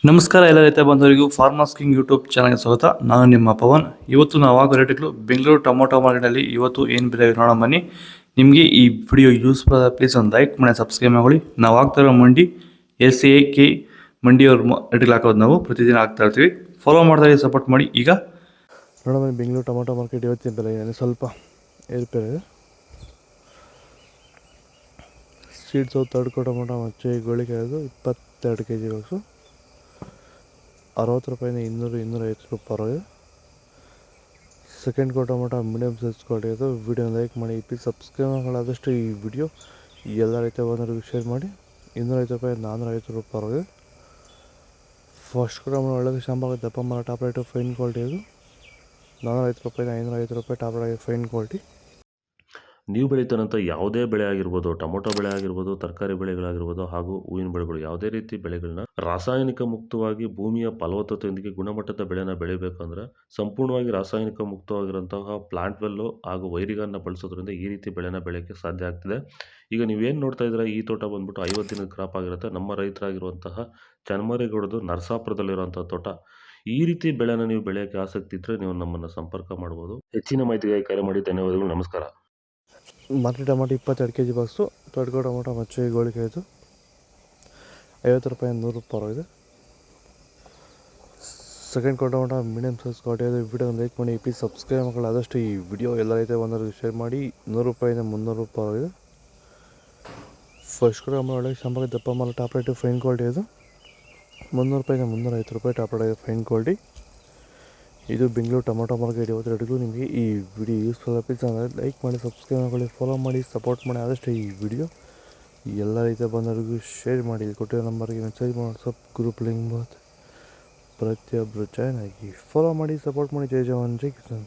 ನಮಸ್ಕಾರ ಎಲ್ಲ ರೈತ ಬಂಧುವರಿಗೂ ಫಾರ್ಮರ್ಸ್ ಕಿಂಗ್ ಯೂಟ್ಯೂಬ್ ಚಾನಲ್ಗೆ ಸ್ವಾಗತ. ನಾನು ನಿಮ್ಮ ಪವನ್. ಇವತ್ತು ನಾವು ಆಗೋ ರೇಟ್ಗಳು ಬೆಂಗಳೂರು ಟೊಮೊಟೊ ಮಾರ್ಕೆಟಲ್ಲಿ ಇವತ್ತು ಏನು ಬೆಲೆ ನೋಡೋಣ ಬನ್ನಿ. ನಿಮಗೆ ಈ ವಿಡಿಯೋ ಯೂಸ್ಫುಲ್ ಆದ ಪ್ಲೀಸ್ ಒಂದು ಲೈಕ್ ಮಾಡಿ ಸಬ್ಸ್ಕ್ರೈಬ್ ಮಾಡಿ. ನಾವು ಆಗ್ತಾ ಇರೋ ಮಂಡಿ SAK ಮಂಡಿಯವ್ರ ರೇಟ್ಗಳು ಹಾಕೋದು ನಾವು ಪ್ರತಿದಿನ ಆಗ್ತಾ ಇರ್ತೀವಿ. ಫಾಲೋ ಮಾಡ್ತಾ ಸಪೋರ್ಟ್ ಮಾಡಿ. ಈಗ ನೋಡೋಣ ಬನ್ನಿ, ಬೆಂಗಳೂರು ಟೊಮೊಟೊ ಮಾರ್ಕೆಟ್ ಇವತ್ತಿನ ಬೆಲೆ ಏನಿದೆ ಸ್ವಲ್ಪ ಏರ್ಪೇರ್ ಇದೆ. ಸ್ಟ್ರೀಟ್ ಸೌತ್ ತಡ್ಕೋ ಟೊಮೊಟೊ ಮಚ್ಚೆ ಗೋಳಿಕಾಯಿ 22 kg ಬಾಕ್ಸು 60 ರೂಪಾಯಿಂದ 200-250 ರೂಪಾಯಿ. ಸೆಕೆಂಡ್ ಕೋ ಟೊಮೊಟೊ ಮೀಡಿಯಮ್ ಸೈಜ್ ಕ್ವಾಲಿಟಿ ಇದು. ವಿಡಿಯೋ ಲೈಕ್ ಮಾಡಿ, ಪ್ಲೀಸ್ ಸಬ್ಸ್ಕ್ರೈಬ್ ಈ ವಿಡಿಯೋ ಎಲ್ಲ ರೈತ ಬಂದವರಿಗೂ ಶೇರ್ ಮಾಡಿ. 250 ರೂಪಾಯಿ 450 ರೂಪಾಯಿ. ಫಸ್ಟ್ ಕೋ ಟೊಮೊಟೊ ಒಳ್ಳೆ ಶಾಂಬಾಗ ದಪ್ಪ ಮರ ಟಾಪ್ ರೈಟು ಫೈನ್ ಕ್ವಾಲಿಟಿ ಇದು. 450 ರೂಪಾಯಿ 550 ರೂಪಾಯಿ ಟಾಪ್ ರೈಟ್ ಫೈನ್ ಕ್ವಾಲಿಟಿ. ನೀವು ಬೆಳೀತಾರಂಥ ಯಾವುದೇ ಬೆಳೆ ಆಗಿರ್ಬೋದು, ಟೊಮೊಟೊ ಬೆಳೆ ಆಗಿರ್ಬೋದು, ತರಕಾರಿ ಬೆಳೆಗಳಾಗಿರ್ಬೋದು ಹಾಗೂ ಹೂವಿನ ಬೆಳೆಗಳು, ಯಾವುದೇ ರೀತಿ ಬೆಳೆಗಳನ್ನ ರಾಸಾಯನಿಕ ಮುಕ್ತವಾಗಿ ಭೂಮಿಯ ಫಲವತ್ತತೆಯೊಂದಿಗೆ ಗುಣಮಟ್ಟದ ಬೆಳೆನ ಬೆಳಿಬೇಕಂದ್ರೆ ಸಂಪೂರ್ಣವಾಗಿ ರಾಸಾಯನಿಕ ಮುಕ್ತವಾಗಿರುವಂತಹ ಪ್ಲಾಂಟ್ ವೆಲ್ಲು ಹಾಗೂ ವೈರಿಗನ್ನ ಬಳಸೋದ್ರಿಂದ ಈ ರೀತಿ ಬೆಳೆನ ಬೆಳೆಯೋಕ್ಕೆ ಸಾಧ್ಯ ಆಗ್ತಿದೆ. ಈಗ ನೀವೇನು ನೋಡ್ತಾ ಇದ್ದೀರಾ, ಈ ತೋಟ ಬಂದ್ಬಿಟ್ಟು 50 ದಿನದ ಕ್ರಾಪ್ ಆಗಿರುತ್ತೆ. ನಮ್ಮ ರೈತರಾಗಿರುವಂತಹ ಚನ್ಮರೇಗೌಡದು ನರಸಾಪುರದಲ್ಲಿರುವಂತಹ ತೋಟ. ಈ ರೀತಿ ಬೆಳೆನ ನೀವು ಬೆಳೆಯೋಕ್ಕೆ ಆಸಕ್ತಿ ಇದ್ದರೆ ನೀವು ನಮ್ಮನ್ನು ಸಂಪರ್ಕ ಮಾಡ್ಬೋದು. ಹೆಚ್ಚಿನ ಮಾಹಿತಿಗಾಗಿ ಕರೆ ಮಾಡಿ. ಧನ್ಯವಾದಗಳು. ನಮಸ್ಕಾರ. Market tomato 22 kg box. ತಡ್ಕೋ ಟೊಮೊಟೊ ಮಚ್ಚೆ ಗೋಳಿಕಾಯ್ದು 50 ರೂಪಾಯಿ 100 ರೂಪಾಯಿ ಇದೆ. ಸೆಕೆಂಡ್ ಕೋ ಟೊಮೊಟೊ ಮೀಡಿಯಮ್ ಸೈಜ್ ಕ್ವಾಲಿಟಿ ಇದೆ. ವಿಡಿಯೋ ಲೈಕ್ ಮಾಡಿ, ಪ್ಲೀಸ್ ಸಬ್ಸ್ಕ್ರೈಬ್ ಮಾಡಿ. ಆದಷ್ಟು ಈ ವಿಡಿಯೋ ಎಲ್ಲ ರೈತ ಬಂದವರಿಗೆ ಶೇರ್ ಮಾಡಿ. 100 ರೂಪಾಯಿಂದ 300 ರೂಪಾಯಿ ಇದೆ. ಫಸ್ಟ್ ಕೋ ಟೊಮೊಟೊ ಒಳಗೆ ಶಾಂಬಾಗ ದಪ್ಪ ಮರ ಟಾಪ್ ರೈಟು ಫೈನ್ ಕ್ವಾಲಿಟಿ ಇದು. 300 ರೂಪಾಯಿಂದ 350 ರೂಪಾಯಿ ಟಾಪ್ ರೈಟ್ ಫೈನ್ ಕ್ವಾಲಿಟಿ. ಇದು ಬೆಂಗಳೂರು ಟೊಮೊಟೊ ಮಾರ್ಕೆಟ್. ಇವತ್ತು ನಿಮಗೆ ಈ ವಿಡಿಯೋ ಯೂಸ್ಫುಲ್ ಪ್ಲೀಸ್ ಲೈಕ್ ಮಾಡಿ, ಸಬ್ಸ್ಕ್ರೈಬ್ ಮಾಡಿ, ಫಾಲೋ ಮಾಡಿ, ಸಪೋರ್ಟ್ ಮಾಡಿ. ಆದಷ್ಟು ಈ ವಿಡಿಯೋ ಎಲ್ಲ ರೈತ ಬಂದವರಿಗೂ ಶೇರ್ ಮಾಡಿ. ಕೊಟ್ಟಿರೋ ನಂಬರ್ಗೆ ಮೆಸೇಜ್ ಮಾಡಿ, ವಾಟ್ಸಪ್ ಗ್ರೂಪ್ ಲಿಂಕ್ ಬರುತ್ತೆ. ಪ್ರತಿಯೊಬ್ಬರು ಜಾಯ್ನ್ ಆಗಿ ಫಾಲೋ ಮಾಡಿ, ಸಪೋರ್ಟ್ ಮಾಡಿ. ಜೈ ಜವಾನ್ ಜೈ ಕಿಸಾನ್.